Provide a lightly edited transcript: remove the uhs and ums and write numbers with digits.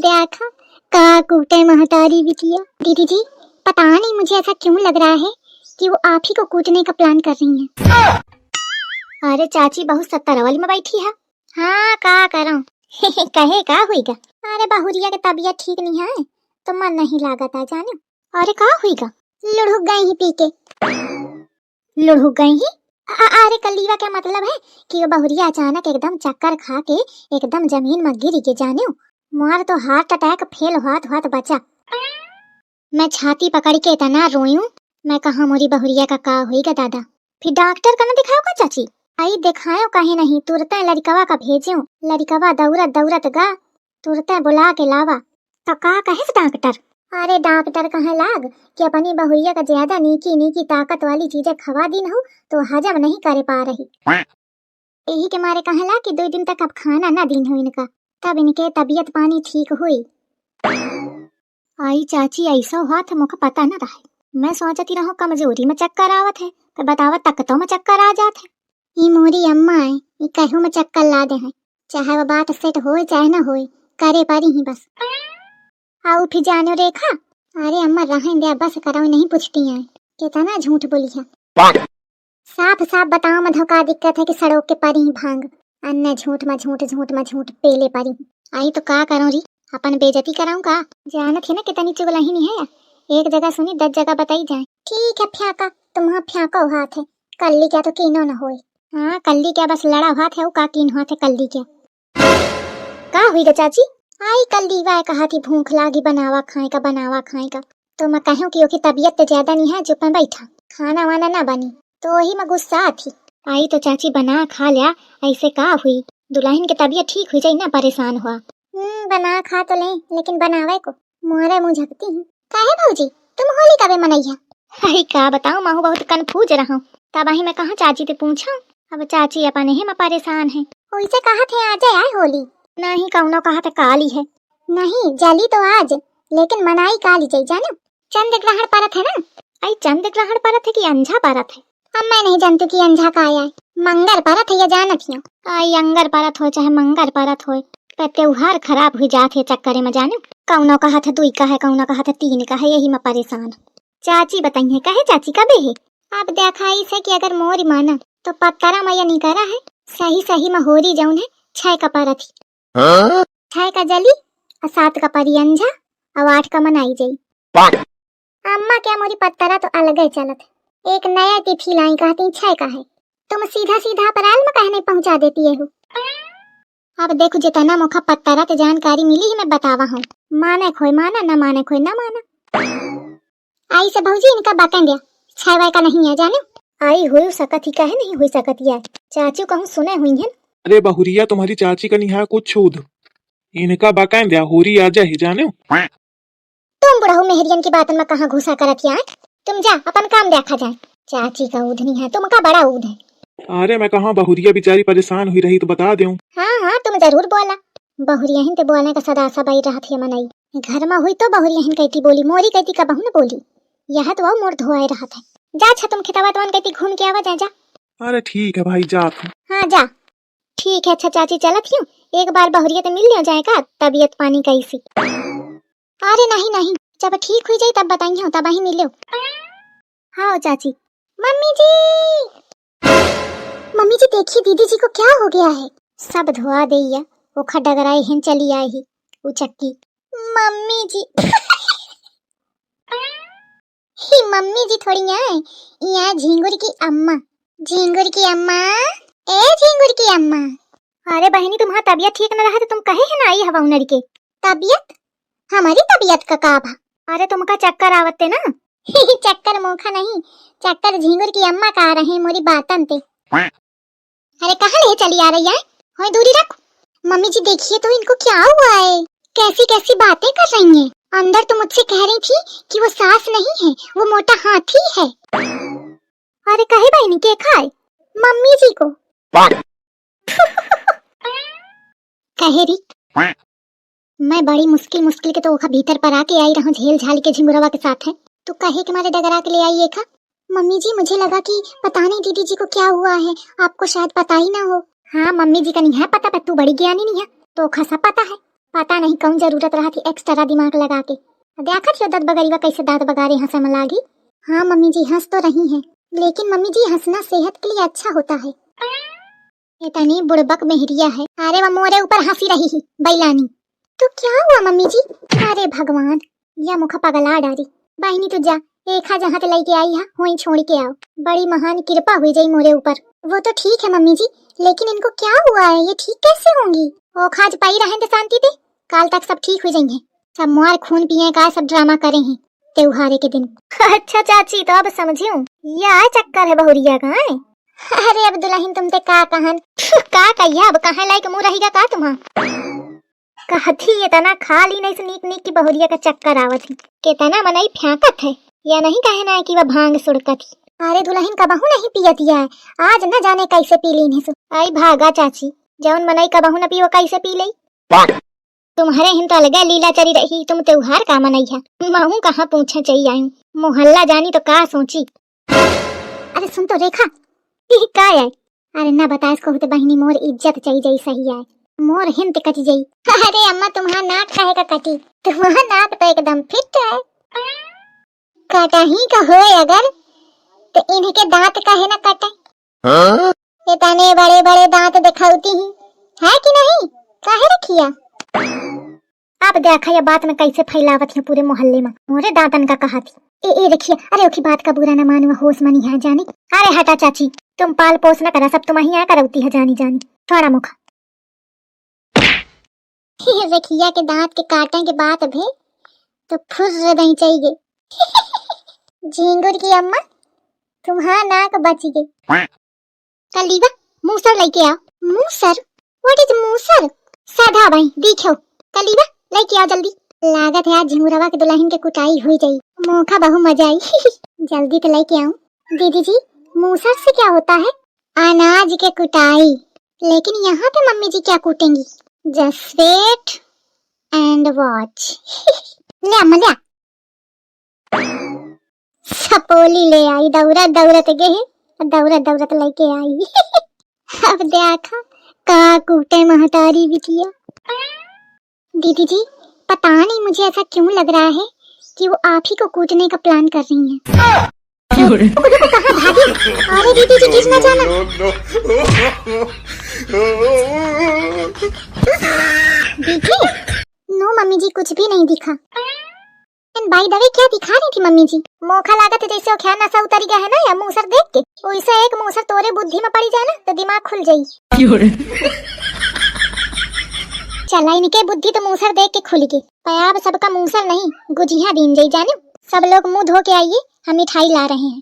देखा का कूटे महतारी बिटिया। दीदी जी पता नहीं मुझे ऐसा क्यों लग रहा है कि वो आप ही को कूटने का प्लान कर रही हैं। अरे चाची बहुत 70 वाली में बैठी है। हाँ का करूं कहे का हुईगा। अरे बहुरिया के तबीयत ठीक नहीं है तो मन नहीं लागता जाने। अरे का हुईगा? लुढ़क गई ही पी के। लुढ़क गई ही? अरे कल्लीवा क्या मतलब है कि वो बहुरिया अचानक एकदम चक्कर खा के एकदम जमीन में गिर के जाने मार तो हार्ट अटैक फेल हाथ बचा। मैं छाती पकड़ के इतना रोयूं। मैं कहा मोरी बहुरिया का होईगा दादा। फिर डॉक्टर का ना दिखाओ का चाची? आई दिखायो कहीं नहीं तुरते लड़कवा का भेजियो। लड़कवा दौड़त गा तुरते बुला के लावा तो का कहे डॉक्टर? अरे डॉक्टर कहे लाग कि अपनी बहुरिया का ज्यादा नीकी ताकत वाली चीजें खवा दी हो तो हजम नहीं करे पा रही। यही के मारे कहे ला कि 2 दिन तक अब खाना ना दिन हो इनका तब इनके तबीयत पानी ठीक हुई। आई चाची ऐसा हुआ था मुझे पता न रहा। मैं सोचती रहो कमजोरी में चक्कर आवत है तो बतावा तकतों में चक्कर आ जाते। ये मोरी अम्मा है ये कहूँ में चक्कर ला दे है चाहे वो बात सेट होए चाहे न होए करे पारी ही बस। आओ फिर जानो रेखा। अरे अम्मा रहें दे बस कराओ नहीं पूछती है कितना झूठ बोली है। साफ बताओ मधो का दिक्कत है कि सड़क के पारी ही भांग अन्य झूठ में झूठ पेले पारी। आई तो का करूं री अपन बेइज्जती कराऊं का? जानत है ना कितनी चुगला ही नहीं है। एक जगह सुनी 10 जगह बताई जाए। ठीक है फ्याका तुम्हारा फ्याका हाथ है कल्ली क्या तो कीनो न होए। हाँ कल्ली क्या बस लड़ा हाथ है वो का कीन हाथ है कल्ली क्या का हुई गा चाची? आई कल्ली वाय कहा थी भूख लागी बनावा खाए का तो मैं कहूं कि ओकी तबीयत तो ज्यादा नहीं है चुप में बैठा खाना वाना ना बनी तो वही में गुस्सा थी। आई तो चाची बना खा लिया ऐसे का हुई दुल्हन की तबीयत ठीक हुई जाए ना परेशान हुआ। बना खा तो ले लेकिन बनावे को मोरे मुंह झकती हूँ। काहे भौजी तुम होली कबे मनैया? अरे का बताऊं मैं बहुत कंफ्यूज रहा तब ही मैं कहा चाची से पूछा। अब चाची अपन ही में परेशान है वैसे कहा थे आ जाए होली नहीं कौनो कहा था काली है। नहीं जली तो आज लेकिन मनाई काली जाई जानो चंद्र ग्रहण परत है ना। आई चंद्र ग्रहण परत है कि अंझा परत है? अब मैं नहीं जानती कि अंझा का आया है मंगर परत है या जानत ही। आई अंगर परत हो चाहे मंगर परत हो त्योहार खराब हुई जात है चक्कर में जाने कौनो कहा था 2 का है कौनो कहा था 3 का है यही में परेशान। चाची बताइए कहे चाची कबे है? अब देखा इसे कि अगर मोरी माना तो पत्तरा मैया नहीं करा है सही में होरी जाऊन है 6 का परत ही। 6 का जली और 7 का परी अंझा और 8 का मनाई जाई। अम्मा क्या मोरी पत्तरा तो अलग ही चलत है एक नया तिथि लाई कहती 6 का है तुम सीधा अप्रैल में कहने पहुंचा देती है। अब देखो जितना मुखा पत्तरा ते जानकारी मिली ही मैं बतावा हूँ माने खोए माना न माने खोए न माना। आई से भौजी इनका बकन दिया 6 वाय का नहीं है जाने। आई हुई सकत ही कहे नहीं हुई सकत है चाचू कहूँ सुने हुई है। अरे बहुरिया तुम्हारी चाची का नहीं है कुछ छूद इनका बकान दिया होरी आ जाए जाने। तुम बुढ़ाऊ मेहरियन की बात में कहाँ घुसा करत है तुम जा अपन काम देखा जाए। चाची का ऊध नहीं है तुमका बड़ा ऊध है। अरे मैं कहा बहुरिया बेचारी परेशान हुई रही तो बता दूं। हाँ तुम जरूर बोला बहुरिया तो बोलने का सदा सा बैठ रहा थे मनाई घर में हुई तो बहुरिया कहती बोली मोरी कहती का बहू न बोली यह तो वो मोर धोआए रहा था। जा अच्छा तुम खितावा कहती घूम के आवा जा। अरे ठीक है भाई जा तू। हाँ जा ठीक है। अच्छा चाची चलत हूँ एक बार बहुरिया तो मिल जाएगा तबीयत पानी कैसी। अरे नहीं जब ठीक हुई जाए तब बताइए तब ही मिलो। हाँ चाची। मम्मी जी देखिए दीदी जी को क्या हो गया है। सब धोआ दिया वो खडगराए हैं चली आई ही वो चक्की। मम्मी जी ही मम्मी जी थोड़ी आए यहाँ झिंगुर की अम्मा ए झिंगुर की अम्मा। अरे बहनी तुम्हारा तबीयत ठीक न रहा तो तुम कहे है ना आई हवा उनर के तबीयत हमारी तबीयत का काबा। अरे तुमका चक्कर आवते ना चक्कर मोखा नहीं चक्कर झिंगुर की अम्मा का आ रहे मोरी बातन ते। अरे कहाँ ले चली आ रही है होए दूरी रख। मम्मी जी देखिए तो इनको क्या हुआ है कैसी बातें कर रही हैं। अंदर तो मुझसे कह रही थी कि वो सास नहीं है वो मोटा हाथी है। अरे कहे बहनी के खाए मम्मी जी को कहे री मैं बड़ी मुश्किल के तो भीतर पर आके आई रहूं झेल झाल के झिंगुरवा के साथ है तो कहे के मारे डगरा के ले आई खा। मम्मी जी मुझे लगा कि पता नहीं दीदी जी को क्या हुआ है आपको शायद पता ही ना हो। हाँ मम्मी जी का नहीं है पता पर तू बड़ी ज्ञानी नहीं है तो खासा पता है। पता नहीं कौन जरूरत रहा थी एक्स्ट्रा दिमाग लगा के। देखा थी दत बगरीवा कैसे दांत बगारे हंसे में लागी। हाँ मम्मी जी हंस तो रही हैं, लेकिन मम्मी जी हंसना सेहत के लिए अच्छा होता है। इतनी बुड़बक मेहरिया है। अरे वो मोरे ऊपर हंसी रही ही बैलानी। तो क्या हुआ मम्मी जी? अरे भगवान, यह मुख पगला डारी। बहनी तू जा, एक जहाँ ते लेके आई है वहीं छोड़ के आओ। बड़ी महान कृपा हुई जाई मोरे ऊपर। वो तो ठीक है मम्मी जी, लेकिन इनको क्या हुआ है? ये ठीक कैसे होंगी? ओ खाज पाई रहे तो शांति दे, काल तक सब ठीक हो जाएंगे। सब मार खून पिए का सब ड्रामा करे हैं त्योहारे के दिन। अच्छा चाची, तो अब समझियो यह चक्कर है बहुरिया का है। अरे अब दुल्हन तुम ते का कहन का कहिया, अब कहाँ लायक मुँह रहेगा का तुम्हां? कहती ये तना खाली नहीं से नीक नीक की बहुरिया का चक्कर आवत है। के तना मनई फेंकत है या नहीं कहना है कि वह भांग सुड़कत। अरे दुल्हन का बहू नहीं पियतिया है, आज न जाने कैसे पी ली नहीं। आई भागा चाची, जौन मनई का बहू न पियो कैसे पी ली। तुम्हारे हिन तो अलग लीला चली रही, तुम त्योहार का मनई है। महू कहाँ पूछे चाहिए आयु, मोहल्ला जानी तो का सोची। अरे सुन तो रेखा, का है? अरे न बता इसको होते बहनी मोर इज्जत चाहिए जाई सही है, मोर हिंत कट जाई। अरे अम्मा तुम्हारा नाक काहे का कटी? तुम्हारा नाक तो एकदम फिट है। कटा ही का हो अगर तो इनके दांत काहे ना कटे? इतने बड़े बड़े दांत दिखाती ही है कि नहीं? काहे रखिया? आप देखा ये बात में कैसे फैलावत है पूरे मोहल्ले में। मोरे दांतन का कहा थी। ए देखिए, अरे ओकी बात का बुरा न मानो, होश मनी है जानी। अरे हटा चाची, तुम पाल पोस न करा, सब तुम ही आ करौती है जानी जानी। छोड़ा मुखा। रेखिया के दांत के काटने के बाद भी तो फुर्र नहीं चाहिए। झिंगुर की अम्मा, तुम्हारा नाक बच गई। कलीवा मूसर लेके आओ। मूसर? व्हाट इज मूसर? साधा भाई दिखो। कलीवा लेके आओ जल्दी। लागत है आज झिंगुरवा के दुल्हन के कुटाई हुई जाई। मौका बहु मजा आई। जल्दी तो लेके आऊं। दीदी जी, मूसर से क्या होता है? अनाज के कुटाई। लेकिन यहाँ पे मम्मी जी क्या कूटेंगी? Just wait and watch. ले अम्मा ले। सपोली ले आई, दौरा दौरत गए, दौरा दौरत लेके आई। अब देखा का कूटे महतारी बिटिया। दीदी जी, पता नहीं मुझे ऐसा क्यों लग रहा है कि वो आप ही को कूटने का प्लान कर रही हैं। कहाँ भागी? अरे दीदी जी गिर ना जाना। देखिए, नो मम्मी जी कुछ भी नहीं दिखा। बाई द वे क्या दिखा रही थी मम्मी जी? मौका लागत जैसे वो ख्याल नशा उतरी गया है ना या मूसर देख के, वैसे एक मूसर तोरे बुद्धि में पड़ी जाए ना तो दिमाग खुल जाई। चला इनके बुद्धि तो मूसर देख के खुल गई। पयाब सबका मूसर नहीं गुजिया दीन जाई जाने। सब लोग मुंह धो के आइए, हम मिठाई ला रहे हैं।